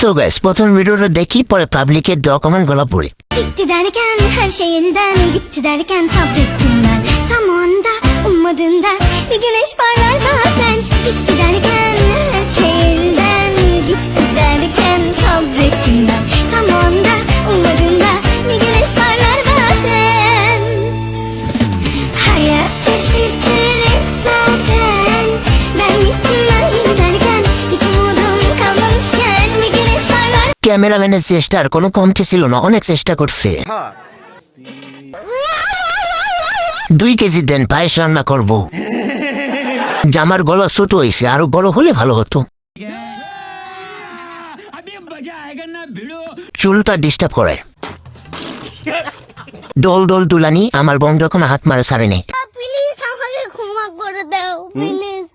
So guys, প্রথম ভিডিওটা দেখি পরে পাবলিকের দেওয়া কমেন্ট গুলো puri. Bitti derken her şeyinden gitti derken sabrettim ben. Tam o anda ummadığında bir güneş parlar bazen. Bitti derken her şeyinden gitti derken sabrettim ben. Tam o anda ummadığında bir güneş parlar bazen. Hayat şaşırtır hep zaten. Ben gittim ben giderken hiç umudum kalmamışken bir güneş parlar. ক্যামেরাম্যানের চেষ্টার কোনো কমতি ছিল না, অনেক চেষ্টা করছে। 2 KG দেন, পায়েস রান্না করবো। জামার গলা ছোট হয়েছে, আরো বড় হলে ভালো হতো। চুলটা ডিস্টার্ব করে। দোল দোল দুলানি আমার বোন যখন হাত মারে সারে নেই। প্লিজ আমাকে ক্ষমা করে দাও প্লিজ।